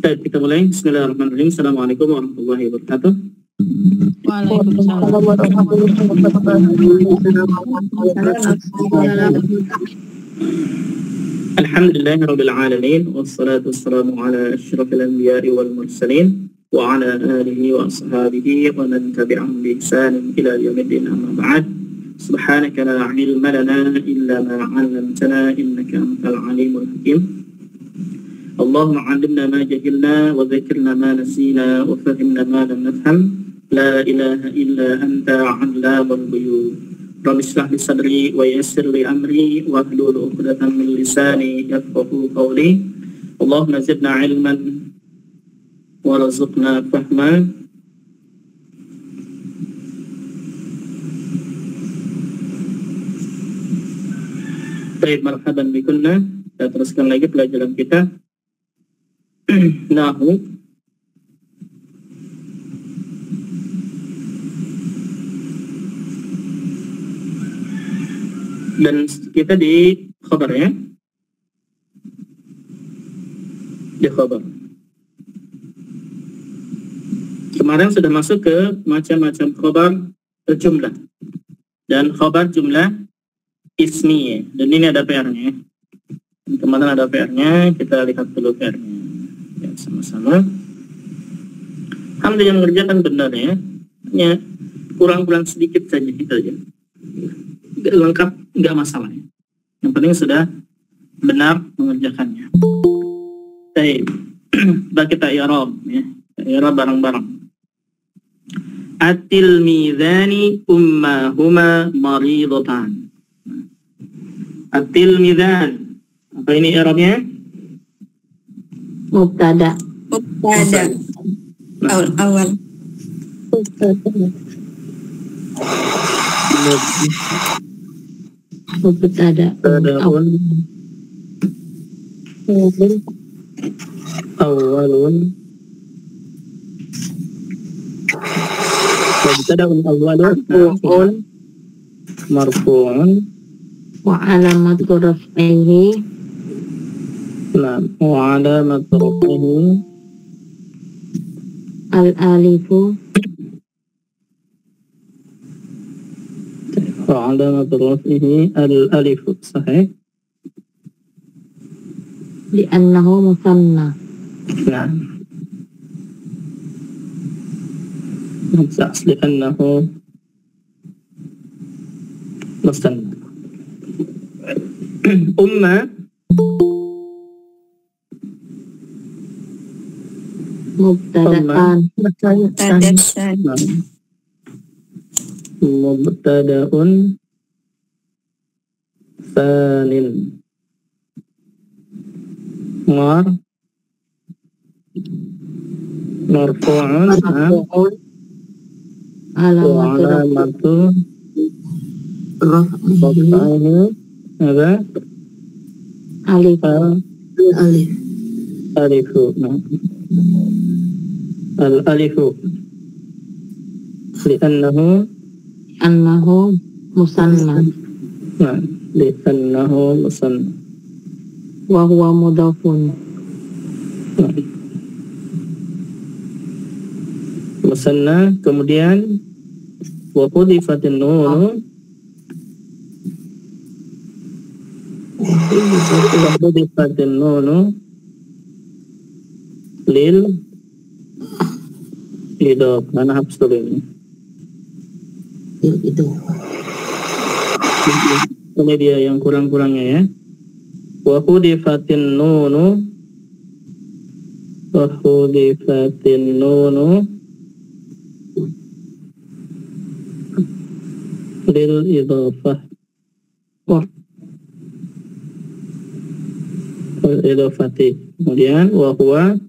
Baik, kita mulai. Bismillahirrahmanirrahim. Assalamualaikum warahmatullahi wabarakatuh. Waalaikumsalam warahmatullahi wabarakatuh. Alhamdulillahirabbil alamin wassalatu wassalamu ala asyrafil anbiya'i wal mursalin wa ala alihi wa ashabihi wa man tabi'ahum bi ihsanin ila yaumiddin, amma ba'd. Subhanaka la ilma lana illa ma 'allamtana innaka antal alimul hakim. Allahumma 'allimna ma jahilna wa dhakkirna ma nasina wa fahimna ma lam nafham. La ilaha illa anta 'allamul ghuyub. Rabbi shrah li sadri wa yassir li amri wa hlul 'uqdatam min lisani yafqahu qawli. Allahumma zidna 'ilman warzuqna fahma. Baik, marhaban bikunna. Kita teruskan lagi pelajaran kita Nahu. Dan kita di khabar ya. Di khabar. Kemarin sudah masuk ke macam-macam khabar jumlah. Dan khabar jumlah ismi. Dan ini ada PR-nya. Kemarin ada PR-nya, kita lihat dulu PR-nya. Ya, sama-sama. Alhamdulillah mengerjakan benar ya. Hanya kurang-kurang sedikit saja itu aja. Nggak lengkap, nggak masalah. Yang penting sudah benar mengerjakannya. Baik, kita i'rab ya. I'rab bareng-bareng. At-tilmidhani ummahuma maridatan. At-tilmidhan. Apa ini i'rabnya? Mubtada. Awal. Mubtada. Awalun. Mubtada'un awwalun marfu'un Wa alamatu raf'ihi wa alamatu raf'ihi al-alifu wa alamatu raf'ihi al-alifu. Sahih. li'annahu musanna. Nah, li'annahu musanna. Umma Mubtada'an. Mubtada'un thanin marfu'un alamatu raf'ihi apa? Alifu. Al-alifu Annahu musanna. Li'annahu musanna. Wa huwa mudhafun. Musanna. Kemudian wa hudifatin nunu. Wa hudifatin nunu lil idhaf. Mana hapus dulu ini. Ini dia yang kurang-kurangnya ya. Wa hudifatin nunu lil idhafah. Idhafati. Kemudian wa huwa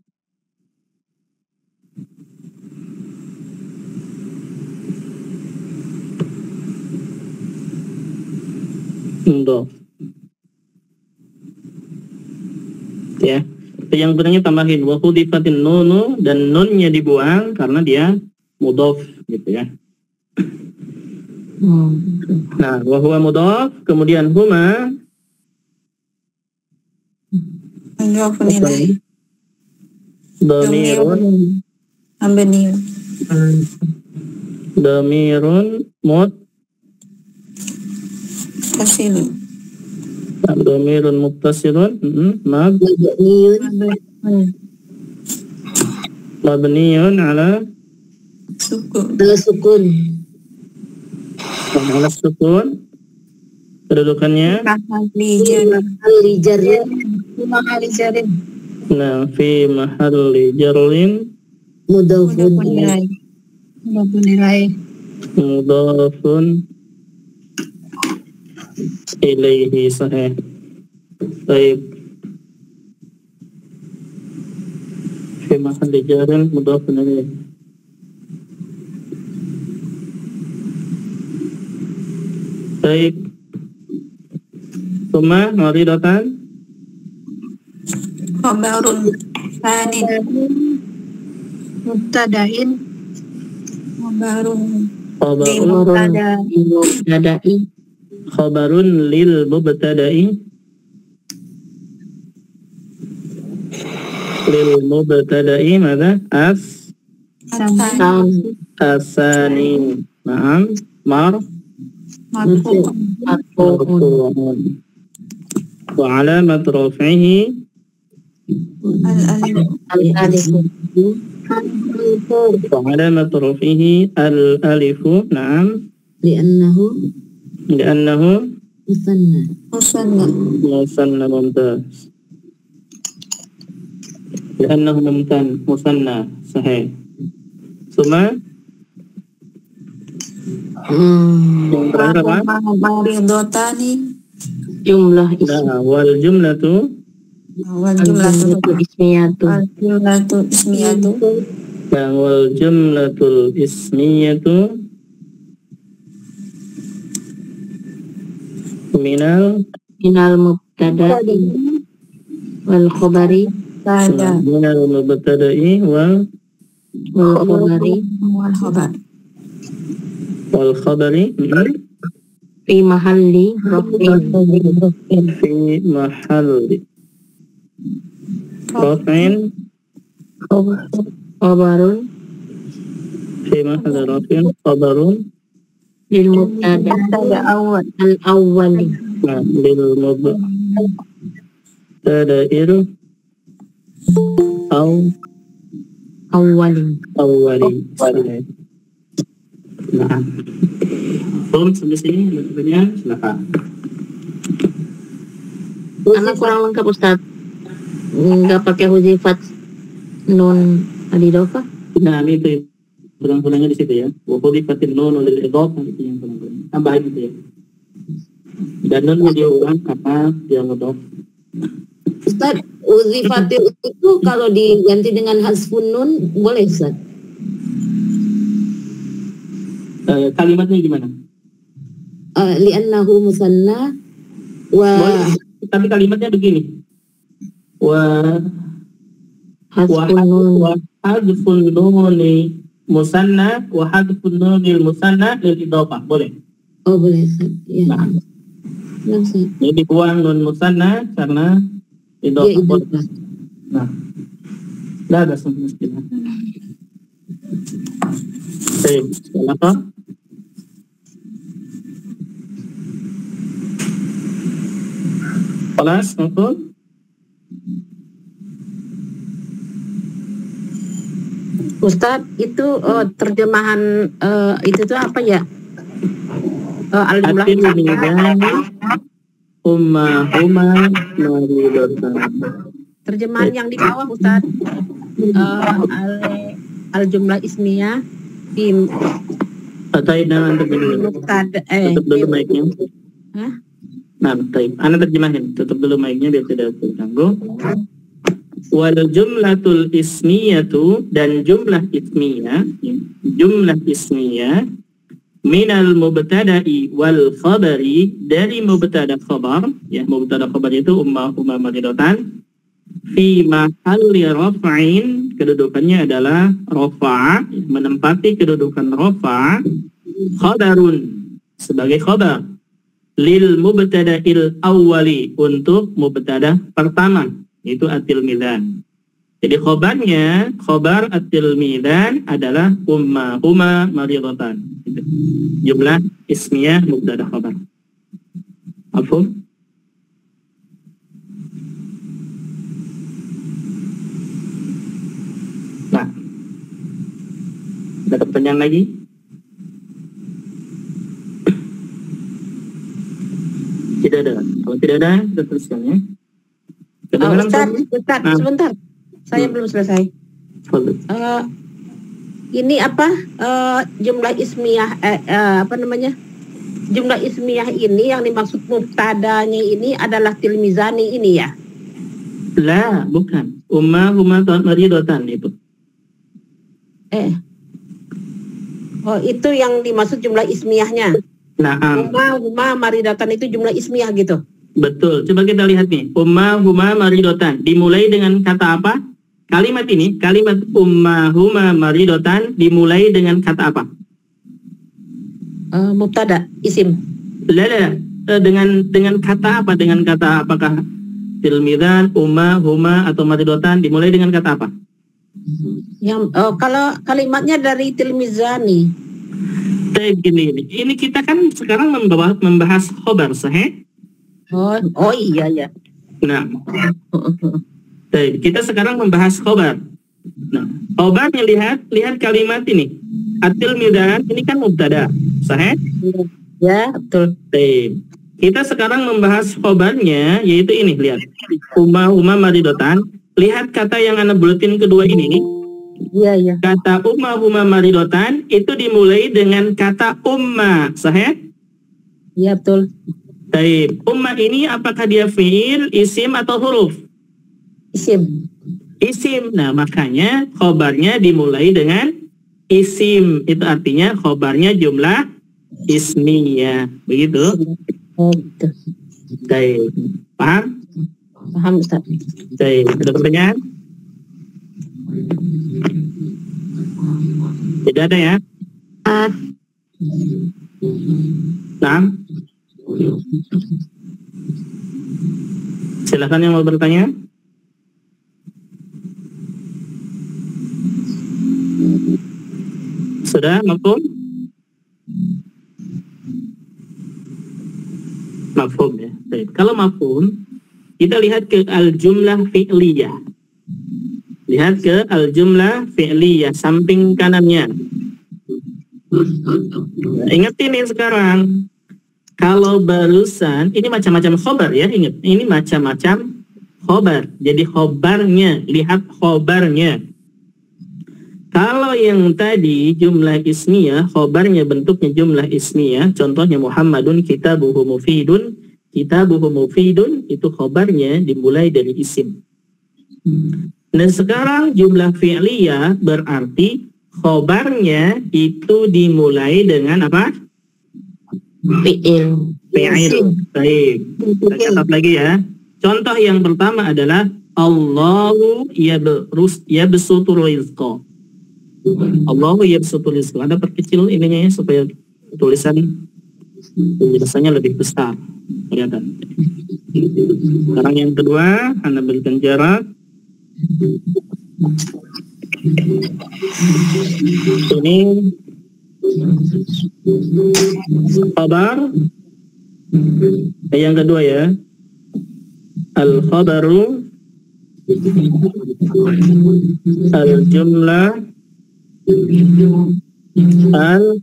mudhaf. Ya. Yang benarnya tambahin wa hudifatin nunu, dan nunnya dibuang karena dia mudhaf gitu ya. Nah, wa huwa mudhaf, kemudian huma mudhafun ilaih, Dhamirun mabniun, Dhamirun tasilun, Dhamirun muttasilun Mabniun Mabniun ala sukun, ala sukun. Ala sukun. Kedudukannya mahali jar, Mahali jarrin mahali jarin, nah fi mahalli jarrin mudhafun mudhafun ilaih, mudhafun ilaih, mudhafun ilaihi. Sahih. Baik. Fi mahalli jarrin mudhafun ilaihi. Baik. Suma maridatan khabarun tsanin, mubtada'in, khabarun khabarun mubtada'i khabarun lil mubtada'i mada asani, asani. Naam marfu'un, marfu'un wa alamat raf'ihi al-alif, wa alamat raf'ihi al-alifu. Naam li'annahu musanna, musanna. Mumtaz. li'annahu musanna. Sahih. Suma yang terakhir apa? maridotani, jumlah Nah, wal jumlatu wal jumlatu, ismiyatu wal jumlatu ismiyatu, dan wal jumlatul ismiyatu minal minal wal khabari tada, minal mubtada'i wal khabari wal khabar, khabari fi mahalli raf'in fi mahalli raf'in khabarun fi mahalli raf'in khabarun lil mubtada awal, al awwali lil mubtada'il awwali. awwali. Nah, sampai sini ada pertanyaan, silakan. Karena kurang lengkap Ustaz, nggak pakai huzifat nun adidofah. Nah, itu kurang-kurangnya di situ ya. Wa hudifatin nun lil idhofah, itu yang kurang-kurang. Tambahin itu ya. Dan nunnya diulang apa yang mudhof. Ustaz, uzifatil itu kalau diganti dengan hasfun nun boleh Ustaz? Kalimatnya gimana? Li'annahu musanna wa Boleh, tapi kalimatnya begini. Wa hadfun nuni musanna wa hadfun nunil musanna lil idhofah. Boleh. oh boleh Ustaz. Ya. Nah, Nah, Ustaz. ini dibuang nun musanna karena Ya, idhofah. Boleh. idhofah. Nah, لا بأس مشكلة. طيب apa? خلاص مفهوم؟ Ustaz, itu terjemahan itu tuh apa ya? Al-jumlah Atil mizani huma maridatan. terjemahan yang di bawah Ustaz. Al-jumlah ismiyah di Taib dengan terjemahan. mubtada Tutup dulu mic-nya. Hah? Nah, taib. Ana terjemahin. Tutup dulu mic-nya biar tidak terganggu. Wal jumlatul ismiyatu, dan jumlah ismiyah, minal mubtada'i wal khabari, dari mubtada khabar, ya mubtada khabar itu umma maridatan, fi mahalli raf'in, kedudukannya adalah rafa', menempati kedudukan rafa', khabarun, sebagai khabar, lil mubtada'il awwali, untuk mubtada pertama, itu at-tilmizan. Jadi khobar at-tilmizan adalah ummahuma maridatan. Gitu. Jumlah ismiyah mubtada khobar. Mafhum? Nah, ada pertanyaan lagi? Tidak ada. Kalau tidak ada, kita teruskan ya. Sebentar. Saya belum selesai. Ini apa? Jumlah ismiyah Jumlah ismiyah ini yang dimaksud mubtadanya ini adalah tilmizani ini ya? Lah, bukan. Ummahuma maridatan itu. Oh, itu yang dimaksud jumlah ismiyahnya. Naam. Ummahuma maridatan itu jumlah ismiyah gitu. Betul. Coba kita lihat nih. Ummahuma maridatan dimulai dengan kata apa? Kalimat ini, kalimat ummahuma maridatan dimulai dengan kata apa? Mubtada, isim. Dengan kata apa? Dengan kata apakah tilmizan, ummahuma atau maridatan dimulai dengan kata apa? Yang kalau kalimatnya dari tilmizani. Gini. Ini kita kan sekarang membahas khobar sahih. Oh iya ya. Nah, kita sekarang membahas khobar. Nah, khobarnya lihat kalimat ini. At-tilmizan ini kan mubtada, sahih? Ya, betul. Kita sekarang membahas khobarnya, yaitu ini, lihat. Ummahuma maridatan. Lihat kata yang ana buletin kedua ini. Iya. Kata ummahuma maridatan itu dimulai dengan kata umma, sahih? Iya, betul. Umma ini apakah dia fi'il, isim atau huruf? Isim. Nah, makanya khobarnya dimulai dengan isim. Itu artinya khobarnya jumlah ismiyah. Begitu? Betul. Paham? Paham, Ustaz. Ada pertanyaan? Tidak ada ya? Nah, silakan yang mau bertanya. Sudah, mafhum? Mafhum ya. Baik. Kalau mafhum, kita lihat ke al-jumlah fi'liyah. Lihat ke al-jumlah fi'liyah, samping kanannya. Ingat ini sekarang. Kalau barusan, ini macam-macam khobar ya, ingat. Ini macam-macam khobar. Jadi khobarnya, lihat khobarnya. Kalau yang tadi jumlah ismiyah, khobarnya bentuknya jumlah ismiyah, contohnya Muhammadun kitabuhu mufidun, itu khobarnya dimulai dari isim. Dan sekarang jumlah fi'liyah berarti khobarnya itu dimulai dengan apa? Fi'il. Baik. Kita catat lagi ya. Contoh yang pertama adalah Allahu yabsutur rizqa. Allahu yabsutur rizqa. Ada perkecil ininya ya supaya tulisan penjelasannya lebih besar. Kelihatan. Sekarang yang kedua, Anda berikan jarak. Ini khabar. Yang kedua ya, al-khabaru al-jumlah al-fi'liyah.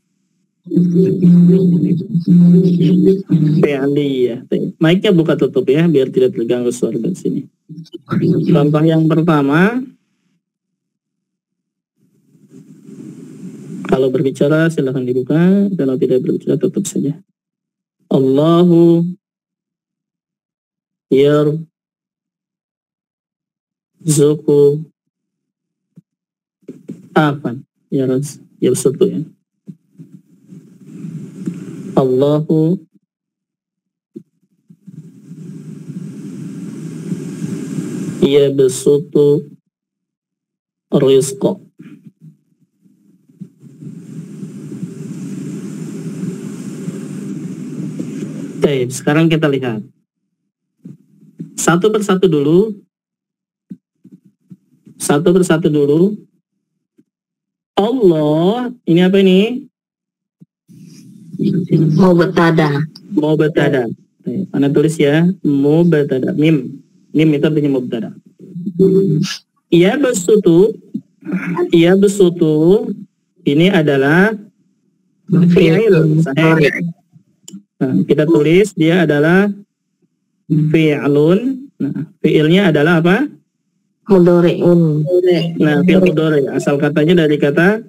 Mic-nya buka tutup ya, biar tidak terganggu suara di sini. Contoh yang pertama, kalau berbicara silahkan dibuka, kalau tidak berbicara tutup saja. Allahu yarzuqu afan yarzuqu ya. Allahu yabsutu rizqa. Baik, sekarang kita lihat satu persatu dulu. Satu persatu dulu. Allah, ini apa ini? Mubtada. Mubtada. Anda tulis ya, mubtada. Mim itu artinya mubtada. Ia besutu ini adalah fi'il. Nah, kita tulis dia adalah fi'lun. Nah, fi'ilnya adalah apa? Mudhari'un. Nah, fi'il mudhari. Asal katanya dari kata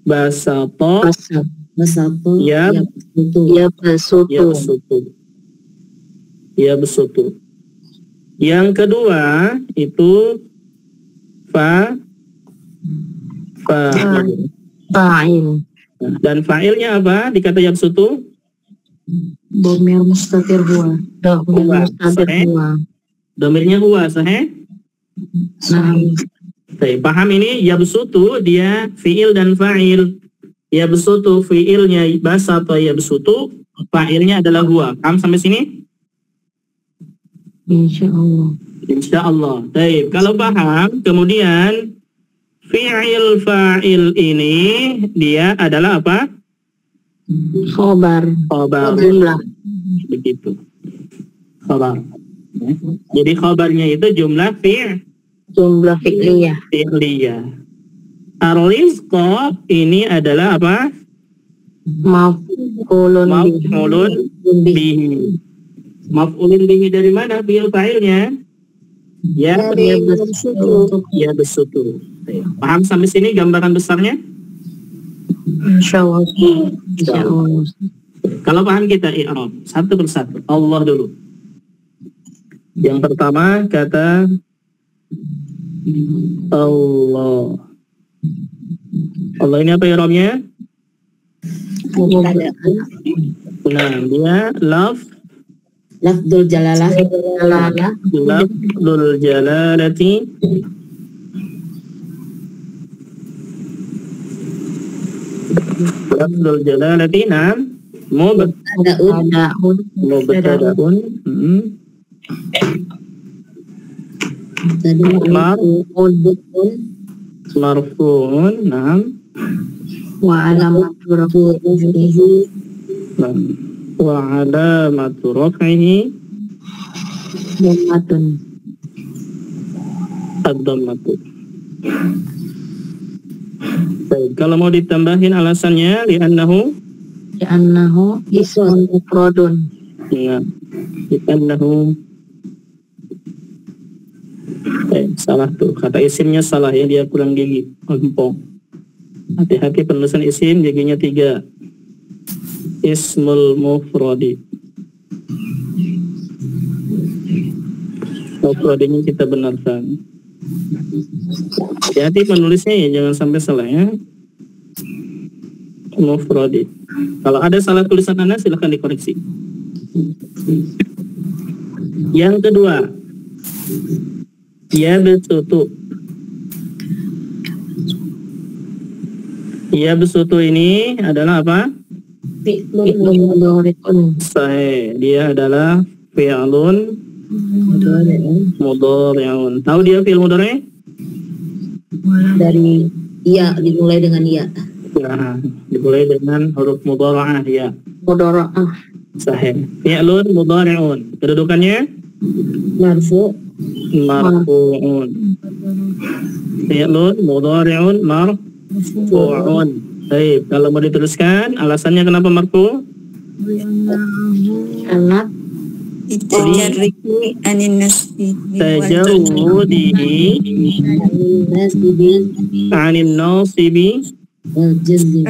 basato. Ya besutu. Yang kedua itu fa'il. Nah, dan fa'ilnya apa di kata ya besutu? Domir mustatir huwa. Domirnya huwa, sahih? Nah, Paham ini? Ya besutu dia fi'il dan fa'il. Ya besutu fi'ilnya basata ya besutu, fa'ilnya adalah huwa. Paham sampai sini? Insya Allah. Baik, kalau paham, kemudian fi'il fa'il ini dia adalah apa? khobar. Jumlah. Begitu. Khobar. Jadi khobarnya itu jumlah Jumlah fi'liyah. Ar-rizqa ini adalah apa? Maf'ulun bihi. Maf'ulun bihi dari mana fi'il fa'ilnya? Ya besutu. Paham sampai sini gambaran besarnya? Insyaallah. Kalau paham kita i'rab satu persatu. Allah dulu. Yang pertama kata Allah. Allah ini apa i'rabnya? Nah, dia Lafdzul jalalah. Lafdzul jalalati nam mubtada'un marfu'un nam Wa alamatu raf'ihi dhammatun. ad-dhammatu. Baik, kalau mau ditambahin alasannya li'annahu ismun mufradun. ya, li'annahu salah tuh, kata isimnya salah ya, dia kurang gigi, empong. Hati-hati penulisan isim, giginya 3. Ismul mufradi. Mufradinya kita benarkan. Hati-hati penulisnya ya, jangan sampai salah ya. Mufradi. Kalau ada salah tulisan Anda silahkan dikoreksi. Yang kedua, ya besutu. Ya besutu ini adalah apa? Sahih. Dia adalah fi'lun mudhari'un. Tahu dia fi'il mudhari'? Dari iya, dimulai dengan iya. Nah, dimulai dengan huruf mudhara'ah ya. Mudhara'ah. Sahih. Fi'lun mudhari'un. Kedudukannya marfu'un. Fi'lun mudhari'un marfu'un. Baik, kalau mau dituliskan alasannya kenapa marfu? Karena Tajarruki anin nasbi. Tajawudihi anin nasibi Al-jazmi.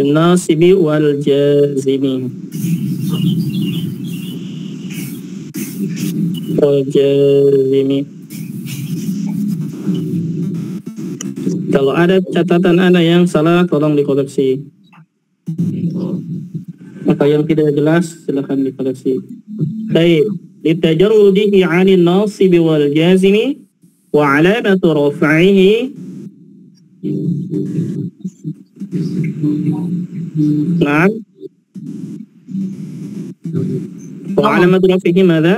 nasibi wal jazimi. Kalau ada catatan Anda yang salah, tolong dikoreksi. Maka yang tidak jelas, silakan dikoreksi. Baik, litajarrudihi 'anil nasibi wal jazimi wa 'alamatu raf'ihi Wa alamatu rafihi madza?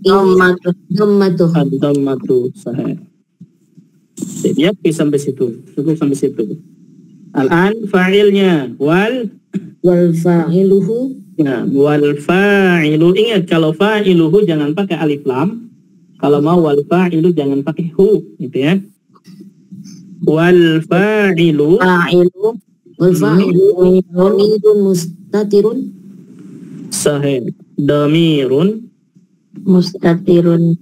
Dhammatu. Ad-dhammatu. Sahih. Jadi ya, sampai situ. Cukup sampai situ. Al-an fa'ilnya wal fa'iluhu. Nah, wal fa'ilu. Ingat kalau fa'iluhu jangan pakai alif lam. Kalau mau wal fa'ilu jangan pakai hu, gitu ya. Wal fa'ilu. Wal fa'ilu dhamirun mustatirun. Sahih. Dhamirun Mustatirun.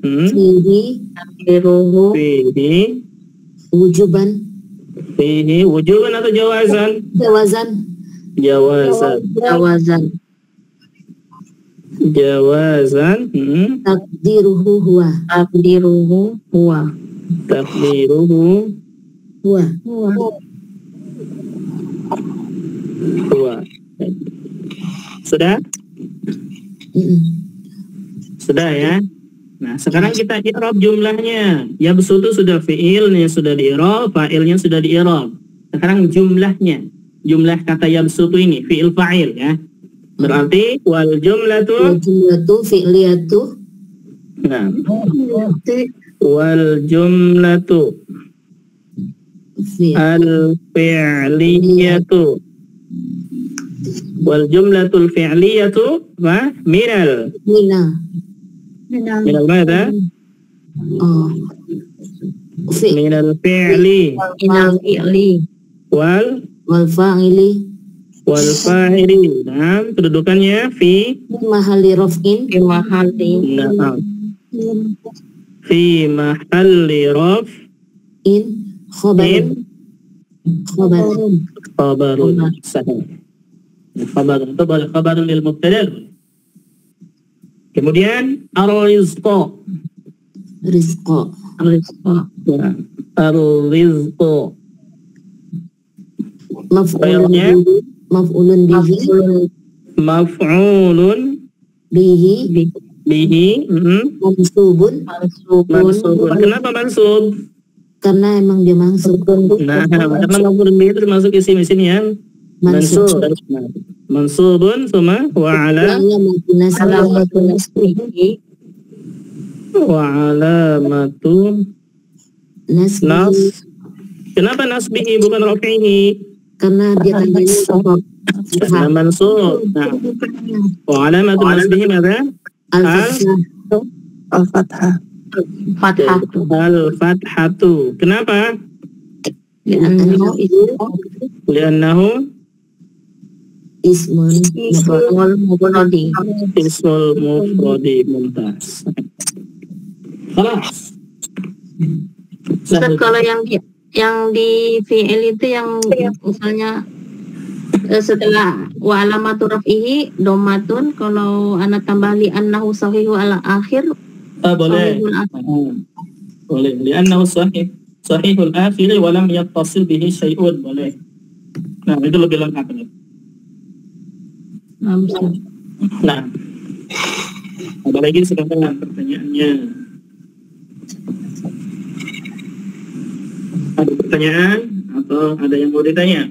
Fihi Tiruhu. Fihi wujuban. wujuban atau jawazan? Jawazan. Jawazan. Takdiruhu huwa. Takdiruhu huwa. Sudah? Sudah ya. Nah, sekarang kita i'rab jumlahnya. Yabsutu sudah fi'ilnya sudah di-i'rab, fa'ilnya sudah di-i'rab. Sekarang jumlahnya. Jumlah kata yabsutu ini fi'il fa'il ya. Berarti wal jumlatu fi'liyatu. Nah. Wal jumlatu al fi'liyatu. Wal jumlatul fi'liyatu wa minal ماذا؟ من الفعل والفاعل. Nah, kedudukannya fi mahalli raf'in. Fi mahalli raf'in khabarun. Sahih. Khabarun lil mubtada. Kemudian ar-rizqa. Rizqa. Ar-rizqa. Maf'ulun bihi. Mansubun. Kenapa mansub? Karena emang dia mansub. Nah, karena maf'ulun bihi termasuk isim-isim yang mansub. Mansubun summa wa alamatu nasbihi. Kenapa nasbihi bukan rafihi? Karena dia tandanya mansub. Nah, wa alamatu nasbihi madza? Al-fathatu. Kenapa? Li'annahu Ismul mufradi. Mumtaz. Kelas. Ustaz, kalau yang di fi'il itu yang misalnya setelah wa alamatu raf'ihi dhammatun, kalau ana tambah li annahu sahihu ala akhir. Boleh. Boleh. Li'annahu sahihul akhir wa lam yattasil bihi syai'un. Boleh. Nah, itu lebih lengkap. Nah, ada lagi sekarang pertanyaannya. Ada pertanyaan atau ada yang mau ditanya?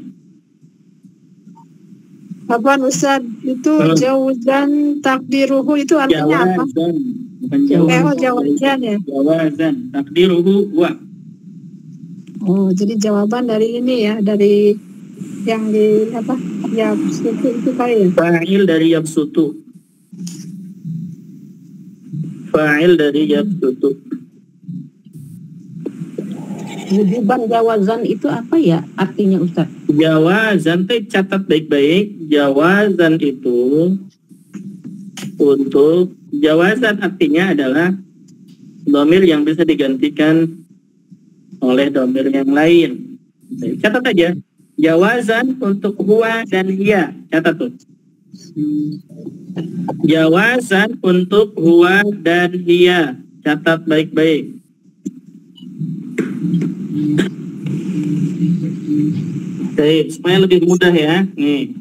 Apa Ustaz, itu jawazan takdiruhu itu artinya apa? Bukan jawazan. Jawazan ya. Jawazan takdiruhu wa. Oh, jadi jawaban dari ini ya, dari yang di apa? Yabsutu itu kali ya. Fa'il dari yabsutu. wujuban jawazan itu apa ya artinya Ustaz? Jawazan, catat baik-baik. Jawazan itu untuk jawazan artinya adalah dhamir yang bisa digantikan oleh dhamir yang lain. Catat aja. Jawazan untuk huwa dan hiya. Catat tuh. Jawazan untuk huwa dan hiya. Catat baik-baik. Baik, supaya lebih mudah ya. Nih.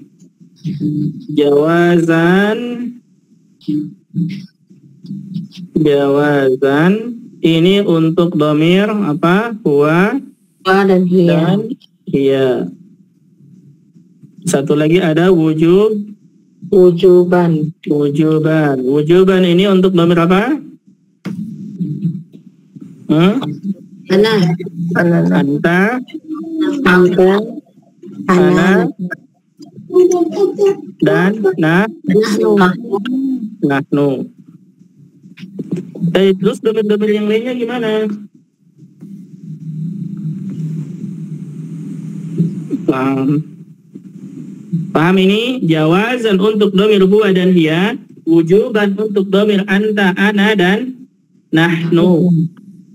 Jawazan ini untuk dhamir apa? Huwa dan hiya. Iya. Satu lagi ada Wujuban. Wujuban ini untuk dhamir apa? Ana. Anta, Anta. ana, dan nahnu. Terus dhamir-dhamir yang lainnya gimana? Paham ini? Jawazan untuk dhamir huwa dan hiya, wujuban untuk dhamir anta, ana, dan nahnu.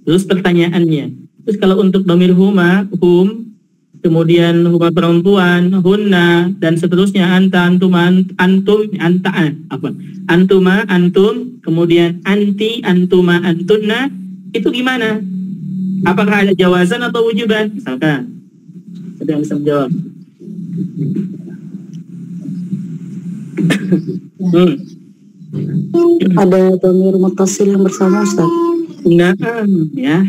Terus pertanyaannya, terus kalau untuk dhamir huma, kemudian huma perempuan, hunna, dan seterusnya, anta, antum, antuma, antum, kemudian anti, antuma, antunna, itu gimana? Apakah ada jawazan atau wujuban? Misalkan, ada yang bisa menjawab. Ada dhamir muttasil yang bersama, Ustaz. Nah, ya.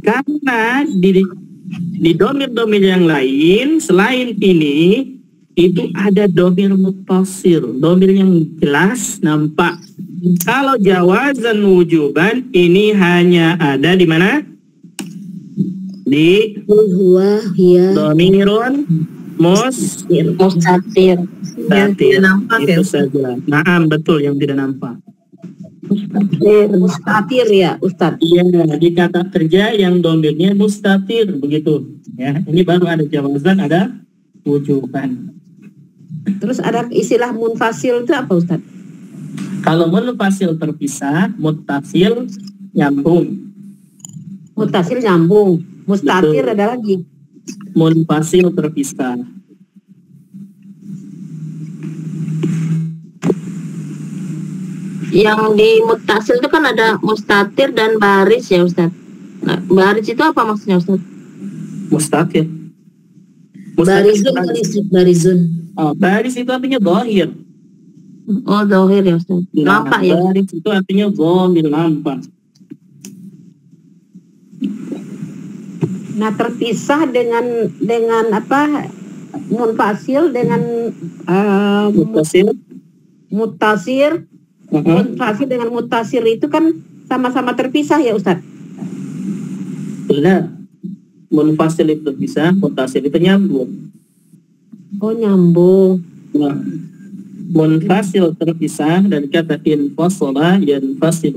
Karena di dhamir-dhamir yang lain selain ini itu ada dhamir muttasil, dhamir yang jelas nampak. Kalau jawazan wujuban ini hanya ada di mana? Di Huwa, hiya. dhamirun Mustatir. mustatir. Itu saja. Naam, betul, yang tidak nampak. Mustatir ya, Ustaz. Iya, di kata kerja yang dhamirnya mustatir, begitu. Ya, ini baru ada jawazan, ada wujuban. Terus ada istilah munfasil itu apa, Ustaz? Kalau munfasil terpisah, muttasil nyambung. Mutasil nyambung. Mustatir Betul. ada lagi. Munfasil terpisah. Yang di muttasil itu kan ada mustatir dan baris ya Ustaz. Nah, baris itu apa maksudnya Ustaz? Mustatir. Barizun. Oh, baris itu artinya dhahir. Oh, dohir ya Ustaz. Nampak ya. Baris itu artinya dhahir, nampak. Nah, terpisah dengan apa? Munfasil dengan Muttasil. mutasir. Munfasil dengan mutasir itu kan sama-sama terpisah ya, Ustaz? Benar. Munfasil itu terpisah, muttasil itu nyambung. Oh, nyambung. Nah, munfasil terpisah dari kata infasala yanfasil.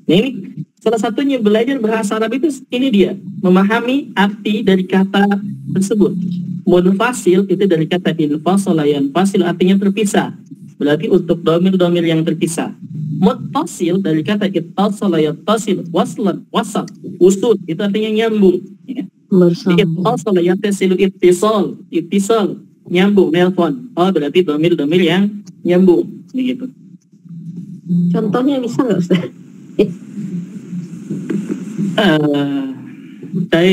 Nah, ini salah satunya belajar bahasa Arab itu ini dia, memahami arti dari kata tersebut. Munfasil itu dari kata infasala yanfasil, artinya terpisah. Berarti untuk dhamir-dhamir yang terpisah. Muttasil dari kata ittasala yattasil, waslan, wasat, usul, itu artinya nyambung. Ya. Bersama. Ittasala yattasilu ittisal, nyambung, nelpon. Oh, berarti dhamir-dhamir yang nyambung, begitu. Contohnya bisa nggak, Ustaz?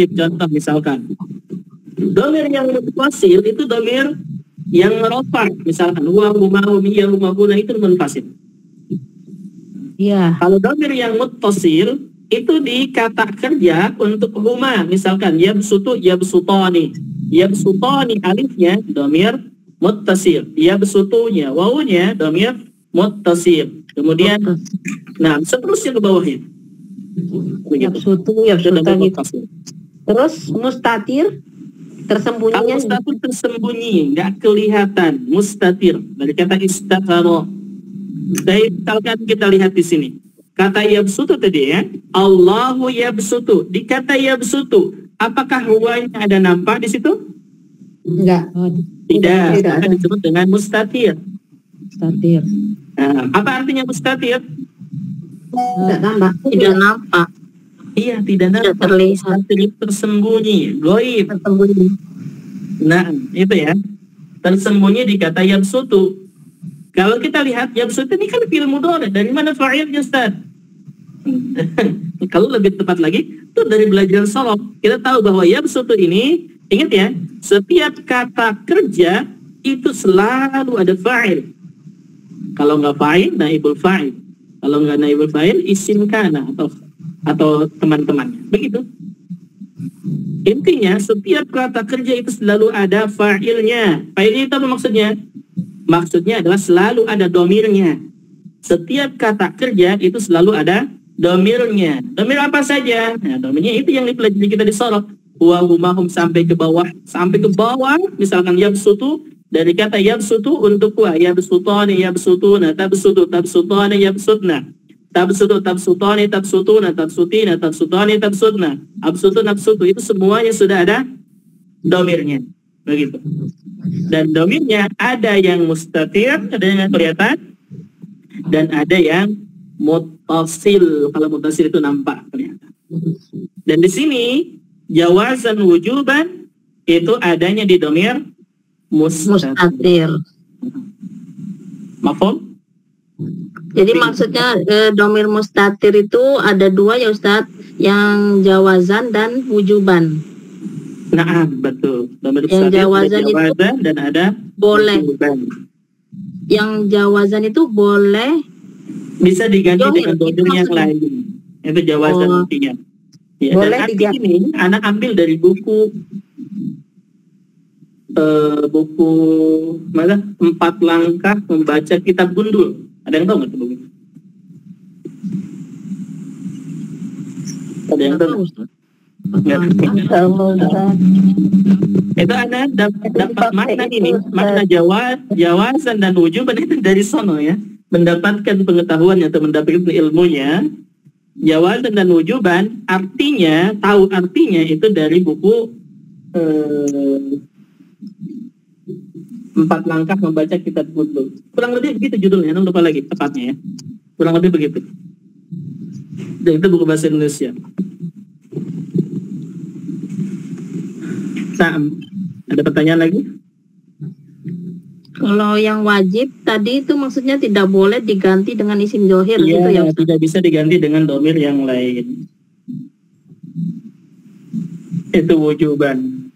Contoh misalkan dhamir yang munfasil itu dhamir yang rofa, misalkan huwa, huma, humiyya, humahuna, itu munfasil. Iya. Kalau dhamir yang muttasil itu di kata kerja untuk huma, misalkan yabsutu, yabsutani, alifnya dhamir muttasil, yabsutunya wawunya dhamir muttasil. Kemudian nah seterusnya ke bawahnya. Yabsutu, yabsutani. Terus mustatir tersembunyinya. Kalau mustatir tersembunyi, nggak kelihatan. Mustatir dari kata istataro. Misalkan kita lihat di sini, kata yabsutu tadi ya, Allahu yabsutu. Di kata yabsutu, apakah huwanya ada nampak di situ? Enggak. Tidak. Tidak. Akan disebut dengan mustatir. Mustatir. Nah, apa artinya mustatir? Enggak nampak. Tidak nampak. Iya, tidak nampak. terlihat. Mustatir tersembunyi, goib. Nah, itu ya. Tersembunyi di kata yabsutu. Kalau kita lihat yabsutu ini kan fi'il mudhari. Dari mana fa'ilnya, Ustaz? Kalau lebih tepat lagi, itu dari belajar shalaf. Kita tahu bahwa yabsutu ini, ingat ya, setiap kata kerja itu selalu ada fa'il. Kalau nggak fa'il, naibul fa'il. Kalau nggak naibul fa'il, isim kana atau teman-temannya. Begitu. Intinya setiap kata kerja itu selalu ada fa'ilnya. Fa'ilnya itu apa maksudnya? Maksudnya adalah selalu ada domirnya. Setiap kata kerja itu selalu ada domirnya. Domir apa saja? Nah, domirnya itu yang dipelajari kita di sorot. Wa humahum sampai ke bawah. Sampai ke bawah, misalkan yabsutu, dari kata yabsutu untuk wa. Yabsutani, yabsutuna, tabsutu, tabsutani, yabsutna. Tabsutu, tabsutani, tabsutuna, tabsutina, tabsutani, tabsutna. Absutu, nabsutu, itu semuanya sudah ada domirnya. Begitu. Dan domirnya ada yang mustatir, ada yang kelihatan, dan ada yang muttasil. Kalau muttasil itu nampak kelihatan. Dan di sini jawazan wujuban itu adanya di domir mustatir. Mafhum? Jadi maksudnya domir mustatir itu ada dua ya Ustadz, yang jawazan dan wujuban. Nah, betul. Domir Yang mustatir jawazan ada jawazan dan ada boleh. wujuban. Yang jawazan itu boleh Bisa diganti Domir, dengan domir itu yang maksudnya. lain. Itu jawazan Oh. artinya. Ya, Boleh dan arti diganti. ini anak ambil dari buku mana 4 langkah membaca kitab gundul. Ada yang tahu nggak tuh buku? Ada yang tahu? Nggak. Itu ada dapat makna ini, makna jawazan dan wujuban itu dari sono ya, mendapatkan pengetahuan atau mendapatkan ilmunya. Jawazan dan wujuban artinya, tahu artinya itu dari buku 4 langkah membaca kitab gundul. Kurang lebih begitu judulnya, lupa lagi tepatnya ya. Kurang lebih begitu. Dan itu buku bahasa Indonesia. Nah, ada pertanyaan lagi? Kalau yang wajib tadi itu maksudnya tidak boleh diganti dengan isim zohir gitu ya Iya, Ustaz? tidak bisa diganti dengan domir yang lain. Itu wujuban.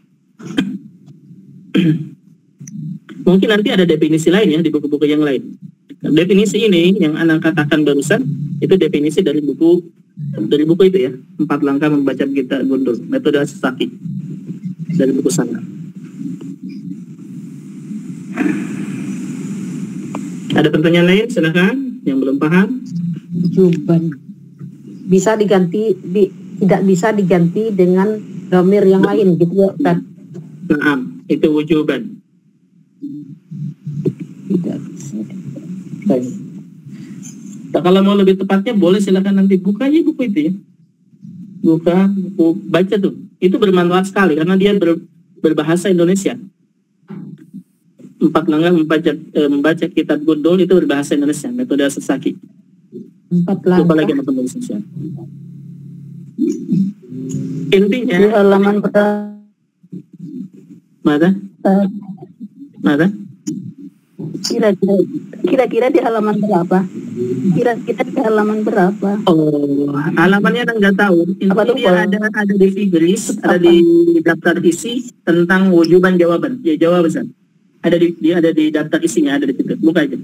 Mungkin nanti ada definisi lain ya di buku-buku yang lain. Definisi ini yang anak katakan barusan itu definisi dari buku itu ya, 4 langkah membaca kitab gundul, metode Sasaki dari buku sana. Ada pertanyaan lain? Silakan yang belum paham. Wujuban. Bisa diganti, tidak bisa diganti dengan domir yang lain gitu ya Ustaz? Nah, itu wujuban. Tidak bisa. Baik. Nah, kalau mau lebih tepatnya boleh silakan nanti buka aja buku itu ya. Buka buku, baca tuh. Itu bermanfaat sekali karena dia berbahasa Indonesia. 4 langkah membaca kitab gundul itu berbahasa Indonesia, metode Sasaki. 4 Lupa lagi langkah. sama Indonesia. Intinya, Di halaman berapa? mana? Kira-kira di halaman berapa? Kira-kira di halaman berapa? Oh, halamannya kan nggak tahu. Apa tuh, Intinya dia ada di figures, ada di daftar isi tentang wujuban jawaban. Ya jawab besar. Ada di daftar isinya, ada di situ. Buka aja.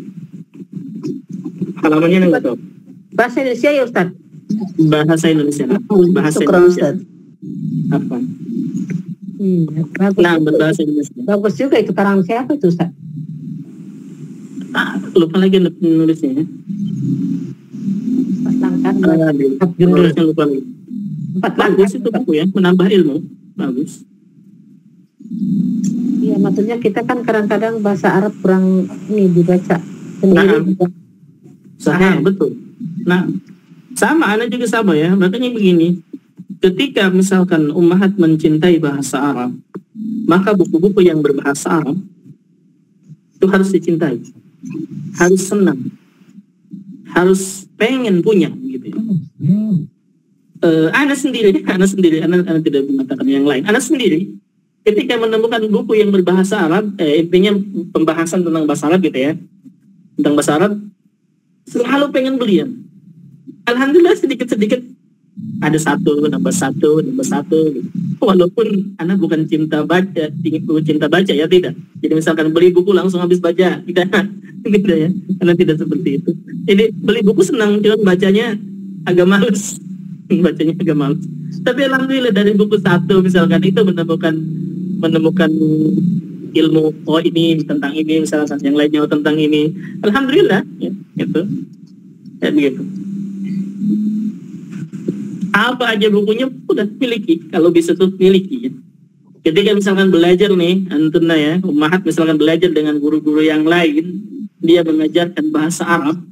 Halamannya nggak tahu. Bahasa Indonesia ya Ustaz? Bahasa Indonesia. Bahasa Syukran, Indonesia. Ustaz. Apa? Bagus. Nah, berbahasa Indonesia. Bagus juga itu karangan siapa itu Ustaz? Lupa lagi nulisnya ya. 4 langkah. Nulisnya lupa lagi. 4 langkah. Bagus itu buku ya, menambah ilmu. Bagus. Iya, maksudnya kita kan kadang-kadang bahasa Arab kurang ini dibaca sendiri. Nah, betul. Nah, sama, anak juga sama ya. Makanya begini, ketika misalkan ummahat mencintai bahasa Arab, maka buku-buku yang berbahasa Arab itu harus dicintai, harus senang, harus pengen punya gitu ya. Anak sendiri, anak tidak mengatakan yang lain. Anak sendiri, ketika menemukan buku yang berbahasa Arab, intinya pembahasan tentang bahasa Arab gitu ya, tentang bahasa Arab, selalu pengen beli ya. Alhamdulillah sedikit-sedikit ada nambah satu gitu. Walaupun anak bukan cinta baca ya, tidak. Jadi misalkan beli buku langsung habis baca, tidak ya, karena tidak seperti itu. Jadi beli buku senang, cuma bacanya agak males. bacanya agak malas. Tapi alhamdulillah dari buku 1 misalkan itu menemukan ilmu, oh ini tentang ini, misalkan yang lainnya tentang ini, alhamdulillah ya, gitu ya, begitu. Apa aja bukunya udah miliki, kalau bisa tuh miliki ya. Ketika misalkan belajar nih antuna ya, ummahat misalkan belajar dengan guru-guru yang lain, dia mengajarkan bahasa Arab,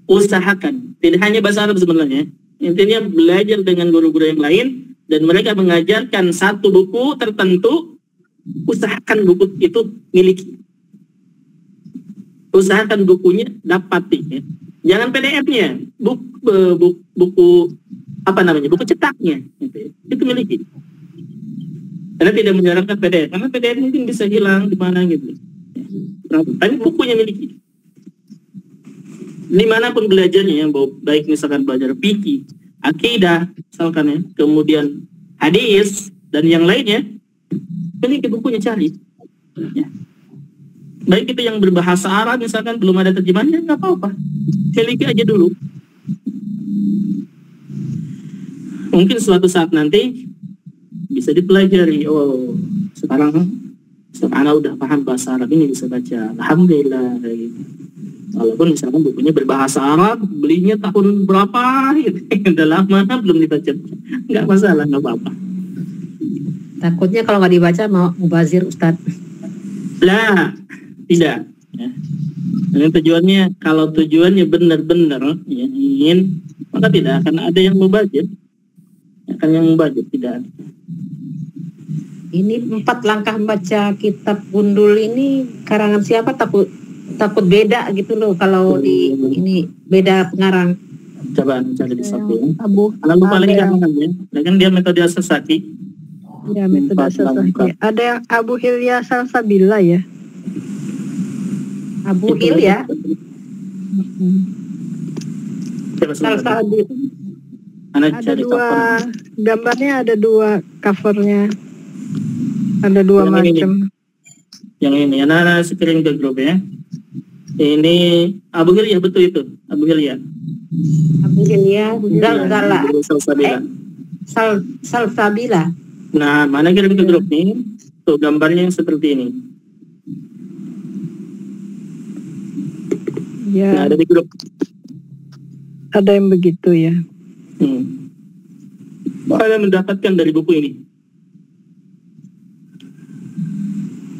usahakan tidak hanya bahasa Arab sebenarnya, intinya belajar dengan guru-guru yang lain dan mereka mengajarkan satu buku tertentu, usahakan buku itu miliki, usahakan bukunya dapati ya. Jangan PDF-nya, buku apa namanya, buku cetaknya gitu ya. Itu miliki. Karena tidak menyarankan PDF, karena PDF mungkin bisa hilang di mana gitu. Tapi bukunya miliki. Dimanapun belajarnya, baik misalkan belajar fikih, akidah, misalkan ya, kemudian hadis dan yang lainnya, miliki bukunya, cari. Ya. Baik itu yang berbahasa Arab, misalkan belum ada terjemahannya, nggak apa-apa, miliki aja dulu. Mungkin suatu saat nanti bisa dipelajari. Oh, sekarang anak udah paham bahasa Arab ini, bisa baca. Alhamdulillah gitu. Walaupun misalkan bukunya berbahasa Arab, belinya tahun berapa gitu. Udah lama belum dibaca. Nggak masalah, nggak apa-apa. Takutnya kalau nggak dibaca mau mubazir, Ustadz. Lah, tidak ya. Dan tujuannya, kalau tujuannya benar-benar ya, ingin, maka tidak akan ada yang mubazir. Akan yang mubazir, tidak ada. Ini 4 langkah membaca kitab Gundul ini karangan siapa? Takut beda gitu loh kalau di ini beda pengarang. Coba cari di satu ya. Abu Lalu paling gampang ya, kan dia metode Sasaki. ya metode Sasaki. Ada yang Abu Hilya Salsabila ya. Abu Hilya. Salsabil. Ada Ada 2 gambarnya, ada 2 covernya. Ada 2 Yang ini. macam. Yang ini, anak-anak screen ke grup ya. Ini Abu Hilya, betul itu, Abu Hilya. Abu Hilya. Enggak lah. Salsabila. Salsabila. Nah, mana kirim ke grup nih? Tuh gambarnya yang seperti ini. Ya, Nah, ada di grup. ada yang begitu ya. Kalian mendapatkan dari buku ini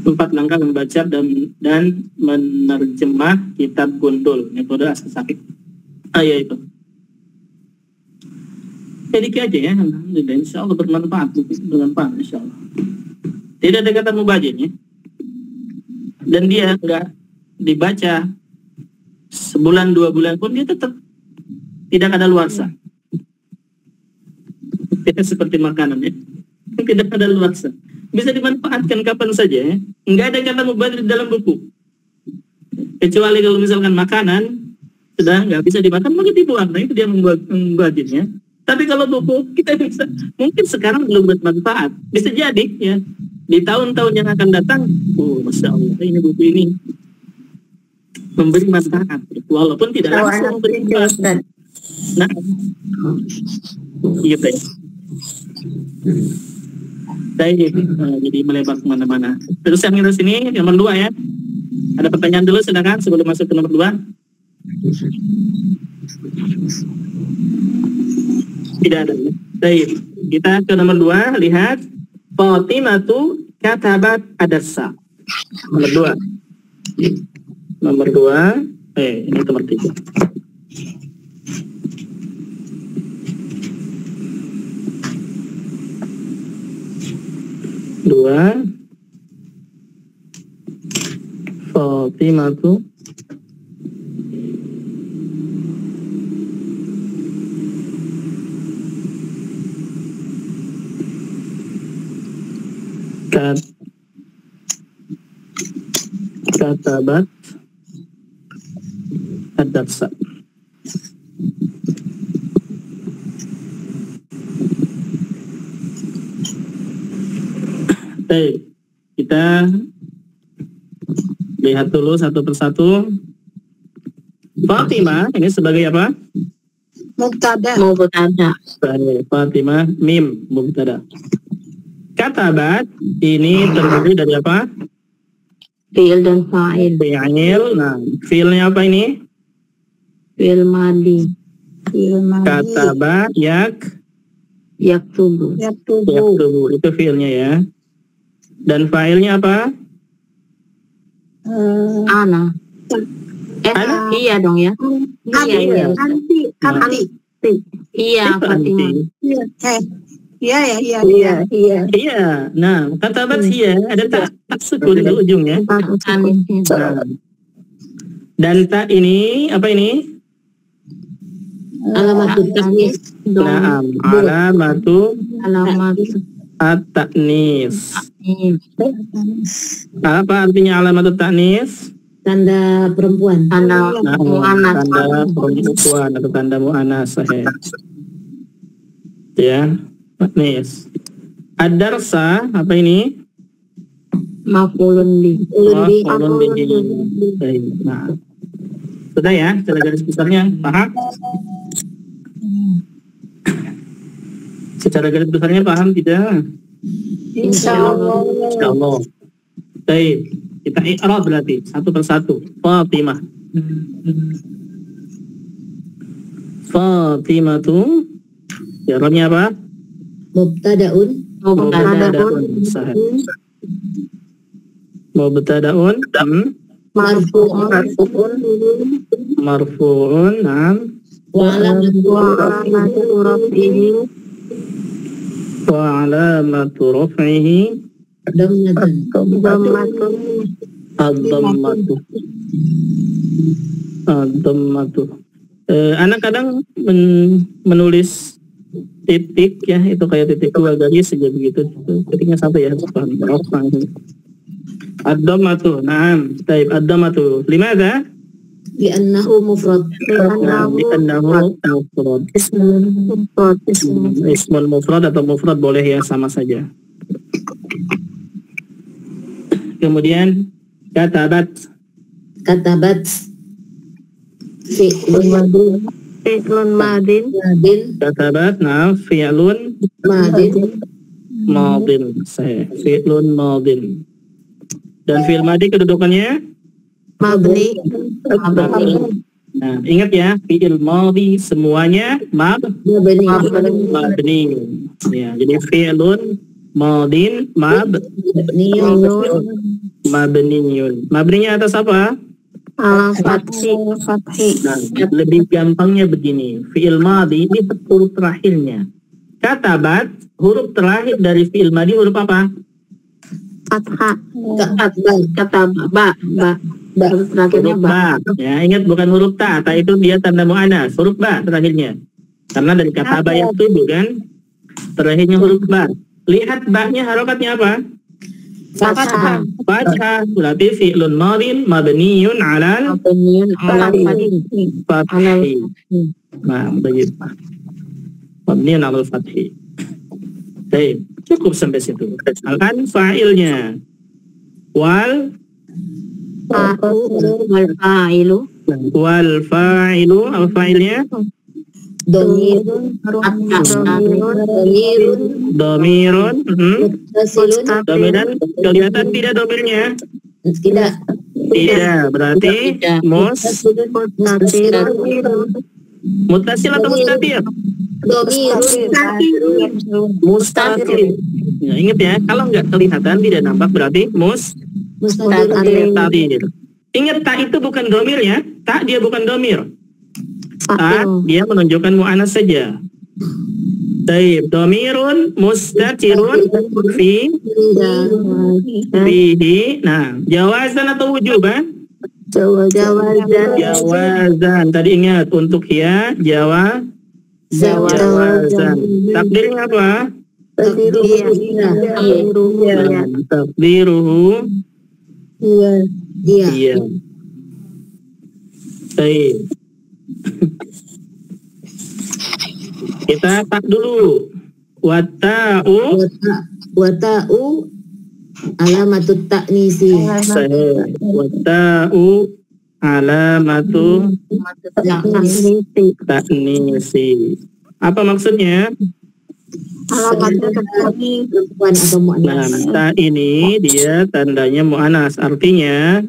4 langkah membaca dan menerjemah kitab Gundul, metode As-Sasaki. Ya itu. Miliki aja ya, alhamdulillah, insya Allah bermanfaat, insya Allah. Tidak ada kata mubazirnya, dan dia enggak dibaca sebulan 2 bulan pun dia tetap tidak ada luarsa. Tidak seperti makanan ya, tidak ada luarsa. Bisa dimanfaatkan kapan saja ya. Enggak ada kata mubazir dalam buku. Kecuali kalau misalkan makanan sudah nggak bisa dimakan, maka dibuang. Nah itu dia mubazirnya. Tapi kalau buku kita bisa, mungkin sekarang belum bermanfaat. Bisa jadi ya di tahun-tahun yang akan datang, masya Allah, ini buku ini memberi manfaat, walaupun tidak langsung memberi manfaat. Nah, gitu ya. Jadi melebar kemana-mana. Terus yang di sini nomor 2 ya. Ada pertanyaan dulu, silakan sebelum masuk ke nomor 2. Tidak ada. Baik, kita ke nomor 2. Lihat, Fatimatu katabat adassa. Nomor 2. Nomor 2. Ini nomor 3. Dua, Fatimatu katabat ad-darsa. Baik, kita lihat dulu satu persatu. Fatimah ini sebagai apa? Mubtada. Mubtada. Baik, Fatimah, mim, mubtada. Katabat ini terdiri dari apa? Fi'il dan fa'il. Fi'il. Nah, fi'ilnya apa ini? Fi'il madi. Fi'il madhi. Kataba, Yaktubu. yaktubu. Itu fi'ilnya ya. Dan fa'ilnya apa? Ana. Ana? Iya dong ya. Iya. Iya, Itu Fatimah. anti. Iya. Iya. Nah, katabat hiya ada tak sukun di ujungnya. Nah. Dan tak ini apa ini? Alamatut tasnis. Naam, alamatu Alamat. at-ta'nis. Apa artinya alamatut ta'nis? Tanda perempuan. Tanda mu'anas. Tanda perempuan atau tanda mu'anas. Ya, ta'nis. Ad-darsa apa ini? Maf'ulun bi. Maf'ulun bihi. Baik, nah. Sudah ya, cara garis besarnya, paham? Secara garis besarnya paham tidak? Insyaallah. Insyaallah. Baik, kita i'rab berarti satu persatu. Fatimah. Fatimah tu i'rabnya apa? Mubtadaun. Mubtada'un. Sahih. Mubtada'un marfu'un na'am Wa alamatu wa alamatu raf'ihi dhammatan. ad-dhammatu. Anak kadang menulis titik ya, itu kayak titik dua garis saja begitu. Titiknya satu ya, paham. Ad-dhammatu. Naam. Baik, ad-dhammatu. Limadha? Li'annahu mufrad. Li'annahu mufrad. Ismun mufrad atau mufrad boleh ya, sama saja. Kemudian katabat. Katabat. Fi'lun madin. Katabat, nah, fi'lun madin. Fi'lun madin. Dan fi'il madi kedudukannya Mabni. Nah, ingat ya, fi'il madi semuanya mabni. Ya, jadi fi'lun madin mabniyun. Mabninya atas apa? Alam fathi. Nah, lebih gampangnya begini, fi'il madi ini huruf terakhirnya. Katabat, huruf terakhir dari fi'il madi huruf apa? Fathah. Kata ba. Huruf terakhirnya Huruf ba. Ya, ingat bukan huruf ta. Ta itu dia tanda mu'anas. Huruf ba terakhirnya. Karena dari kata ba yang itu bukan terakhirnya huruf ba. Lihat ba-nya harokatnya apa? Fathah. Fathah. Berarti fi'lun madin mabniyun alal fathi. Nah, begitu. Mabniyun alal fathi. Baik, cukup sampai situ. Al-an fa'ilnya. Wal fa'ilu. Wal fa'ilu, apa fa'ilnya? Dhamirun. Dhamirun. Muttasilun. Dhamiran kelihatan tidak dhamirnya? Tidak. Tidak, berarti muttasil atau mustatir? Mustatir. Ya, ingat ya, kalau nggak kelihatan tidak nampak berarti mustatir. Ingat tak itu bukan domir ya, tak dia bukan domir. Tak dia menunjukkan mu'anas saja. Taib, domirun mustatirun fihi. Nah, jawazan atau wujuban? Jawazan. Tadi ingat untuk ya jawazan. Takdirnya apa? Takdiruhu iya. Baik. Kita tak dulu. Wata'u Alamatut ta'nisi. Wata'u alamatu ta'nisi. Apa maksudnya? perempuan atau Nah, muannas. ta ini dia tandanya mu'anas. Artinya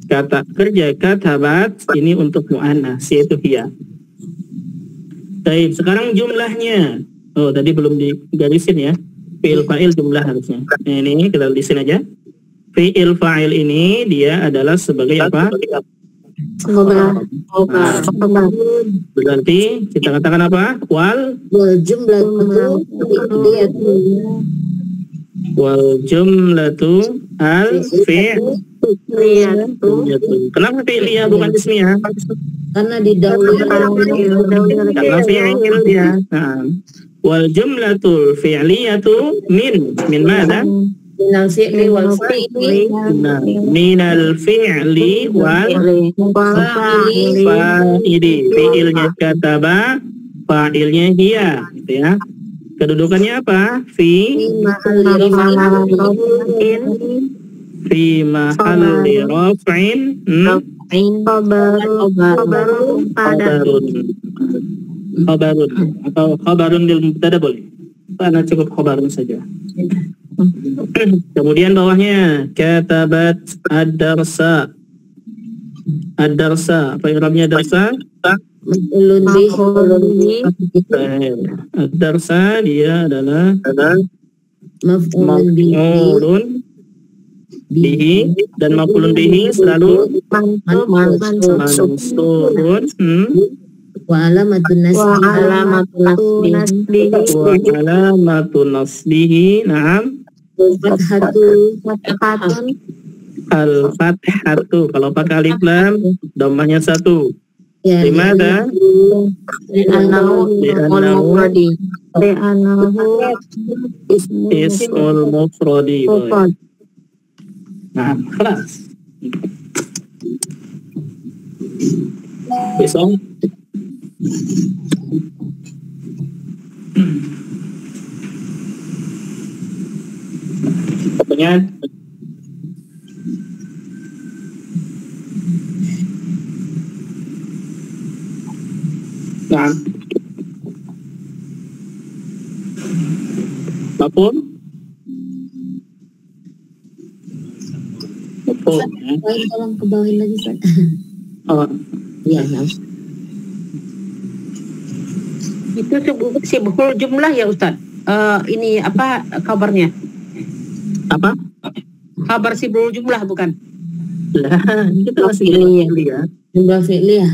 kata kerja katabat ini untuk mu'anas, yaitu hiya. Baik, sekarang jumlahnya. Oh, tadi belum digarisin ya. Fi'il fa'il jumlah harusnya. Nah, ini kita tulisin aja. Fi'il fa'il ini dia adalah sebagai apa? Khobar. Berarti kita katakan apa? Wal Jumlatu jumlatu al fi'liyatu. Kenapa fi'liyah bukan ismiyah? karena didahului Karena fi'il ya. Nah. Wal jumlatul fi'liyatu min mana? minal fi'li wal fa'ili Nah, minal fi'li wal fa'ili. Fi'ilnya kataba, fa'ilnya hiya, gitu ya. Kedudukannya apa? Fi mahalli raf'in khabarun atau khabarun lil mubtada boleh. Karena cukup khabarun saja. Kemudian bawahnya katabat ad-darsa. Ad-darsa, apa i'rabnya darsa? maf'ulun bih Ad-darsa dia adalah maf'ulun bih maf'ulun bihi, dan maf'ulun bihi selalu mansurun wa alamatun nasbi wa alamatun nasbihi na'am fathatu al-fathatu. Kalau pakai alif lam dhammahnya 1. ya Dimana? Li'annahu Ismul mufradi. Nah, kelas. Besok. Pertanyaan. Nah. Mafhum? Mafhum, ya. tolong ke bawahin lagi Ustaz. Oh, Ya, nah. Itu sibhul jumlah ya Ustaz. Ini apa kabarnya? apa? Kabar sibhul jumlah bukan? Lah, kita masih ya. Jumlah fi'li ya.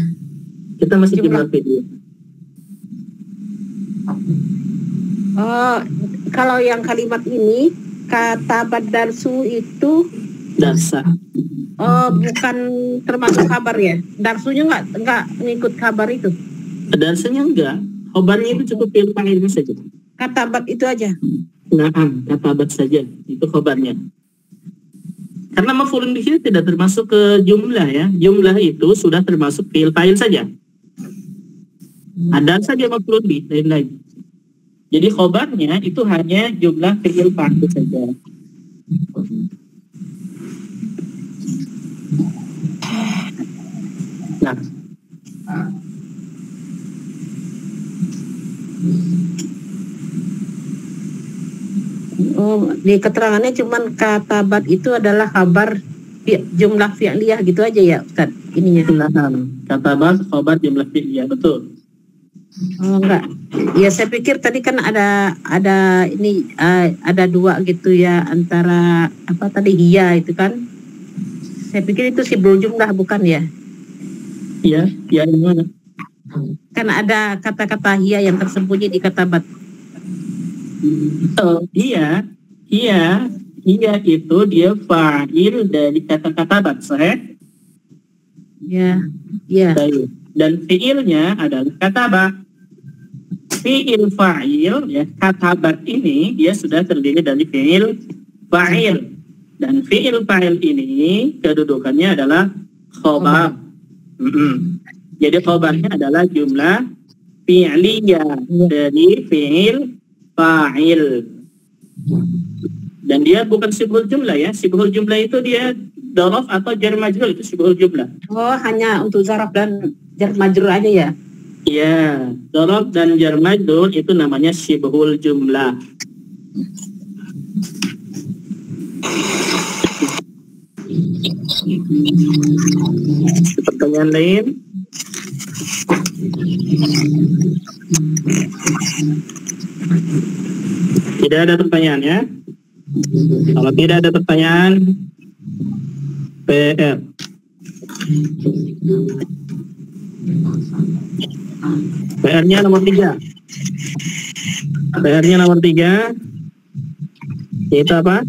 Kita masih Jumlah. jumlah video. Kalau yang kalimat ini kata badarsu itu Darsa. bukan termasuk kabar ya. Darsunya nggak ngikut kabar itu. Darsanya enggak. Khobarnya itu cukup fi'il fa'ilnya saja. Katabat itu aja. Naam, katabat saja. Itu khobarnya. Karena maf'ulun bihi tidak termasuk ke jumlah ya. Jumlah itu sudah termasuk fi'il fa'il saja. Ada saja maf'ulun bihi lain-lain. Jadi khobarnya itu hanya jumlah fi'il fa'il saja. Nah, Di keterangannya cuman katabat itu adalah kabar jumlah fi'liyah gitu aja ya Ustaz ininya. katabat khobar jumlah fi'il, ya betul. Oh enggak. Ya saya pikir tadi kan ada ini ada dua gitu ya antara apa tadi hiya itu kan. Saya pikir itu sibul jumlah bukan ya? Iya, ya gimana? Kan ada kata-kata hiya yang tersembunyi di katabat. Oh, iya itu dia fa'il dari kata katabat, sahih? Ya. Ya. Baik. Dan fi'ilnya adalah katabah. Fi'il fa'il ya, katabat ini dia sudah terdiri dari fi'il fa'il. Dan fi'il fa'il ini kedudukannya adalah khobar. Jadi khobarnya adalah jumlah fi'liyah dari fi'il fa'il. Dan dia bukan sibhul jumlah ya. Sibhul jumlah itu dia Dzaraf atau jar majrur itu syibhul jumlah. Oh, hanya untuk zaraf dan jar majrur aja ya? Iya, dzaraf dan jar majrur itu namanya syibhul jumlah. Pertanyaan lain? Tidak ada pertanyaan ya? Kalau tidak ada pertanyaan, PR. PR-nya nomor 3. PR-nya nomor 3. Itu apa?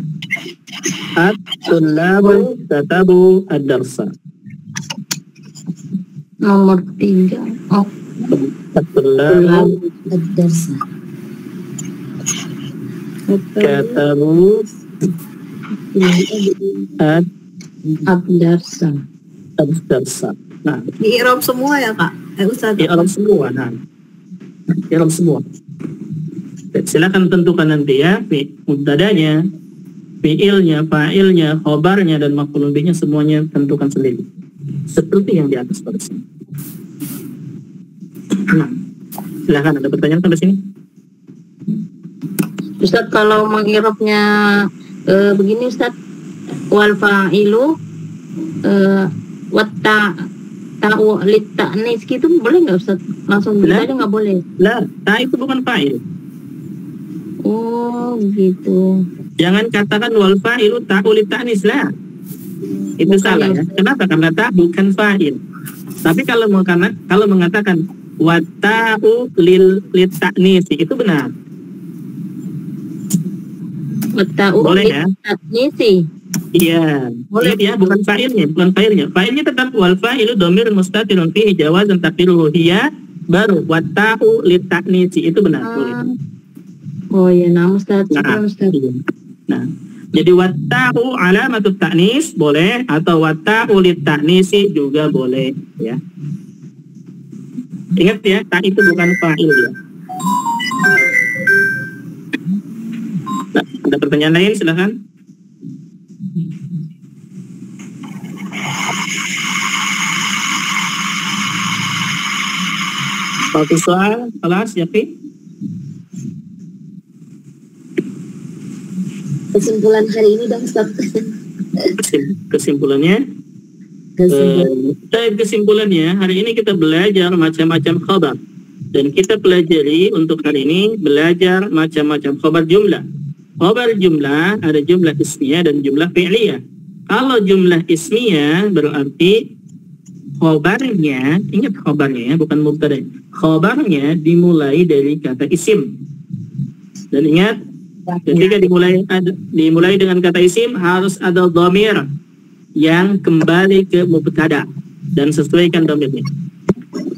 At-tullabu katabu ad-darsa. Nomor 3. Oh, At-tullabu Ad-darsa. katabu ad-darsa. ad-darsa. Nah, Di Irob semua ya Kak? Ustaz. di alam semua. Nah, di alam semua. Silakan tentukan nanti ya, mubtadanya, fiilnya, fa'ilnya, khobarnya, dan maf'ul bihnya semuanya tentukan sendiri. Seperti yang di atas pada sini. Nah, silakan, ada pertanyaan sampai sini? Ustaz, kalau mengirabnya begini Ustaz, wal fa'ilu ta'u lit ta'nis gitu boleh nggak Ustaz? Langsung Lah. aja nggak boleh? Lah, ta itu bukan fa'il. Oh gitu. Jangan katakan wal fa'ilu ta'u lit ta'nis lah. Itu Bukan salah ya, ya. Ustaz. Kenapa? Karena ta bukan fa'il. Tapi kalau mengatakan wa ta'u lit ta'nis itu benar. Ta'u Boleh lit ya? ta'nisi. Iya, Boleh. ya, bukan fa'ilnya, bukan fa'ilnya. Fa'ilnya tetap wal fa'ilu dhamirun mustatirun fihi jawazan taqdiruhu hiya, baru wa ta'u lit ta'nisi itu benar, boleh. Oh ya, nah Ustaz, Nah, syukran, Ustaz. iya. Nah, jadi wa ta'u alamatut ta'nis boleh, atau wa ta'u lit ta'nisi juga boleh, ya. Ingat ya, ta itu bukan fa'il ya. Nah, ada pertanyaan lain, silakan. Satu soal, kelas, Yafi? Kesimpulan hari ini dong Ustaz. Kesimpulannya? Kesimpulannya, hari ini kita belajar macam-macam khabar. Dan kita pelajari untuk hari ini belajar macam-macam khabar jumlah. Khabar jumlah, ada jumlah ismiyah dan jumlah fi'liyah. Kalau jumlah ismiyah berarti khabarnya, ingat khabarnya ya, bukan mubtada. Khabarnya dimulai dari kata isim. Dan ingat, ketika dimulai dengan kata isim harus ada dhamir yang kembali ke mubtada dan sesuaikan dhamirnya.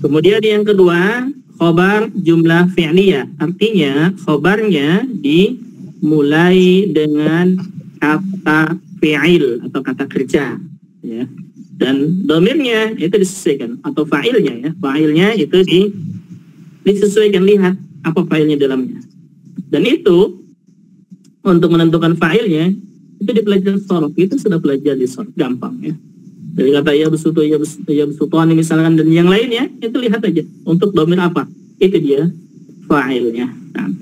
Kemudian yang kedua, khabar jumlah fi'liyah, artinya khabarnya dimulai dengan kata fi'il atau kata kerja, ya. Dan dhamirnya itu disesuaikan, atau fa'ilnya ya, fa'ilnya itu disesuaikan, lihat apa fa'ilnya dalamnya. Dan itu untuk menentukan fa'ilnya itu dipelajari sorof, itu sudah pelajari sorof, gampang ya. Dari kata ya besutoni misalkan dan yang lainnya, itu lihat aja untuk dhamir apa, itu dia fa'ilnya. Nah,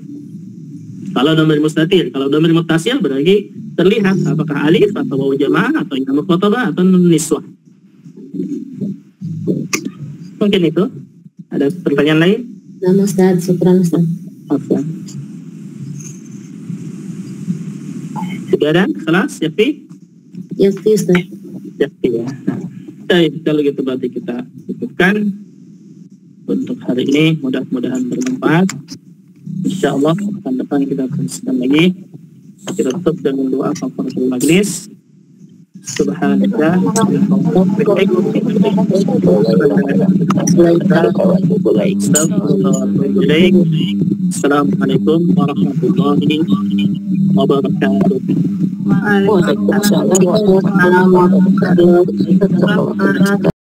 kalau dhamir mustatir, kalau dhamir muttasil berarti terlihat apakah alif atau wawu jamaah atau ya mukhatabah atau nun niswah. Mungkin itu. Ada pertanyaan lain? Nama Ustaz, syukran Ustaz. Oke. Tidak ada? Kelas? Yafi? Ya Ustaz. Yafi ya. Nah, baik, kalau gitu berarti kita cukupkan untuk hari ini. Mudah-mudahan bermanfaat. InsyaAllah akan depan kita teruskan lagi. Kita tutup dengan doa kafaratul majlis. Subhanallah. Assalamualaikum warahmatullahi wabarakatuh. Waalaikumsalam warahmatullahi wabarakatuh.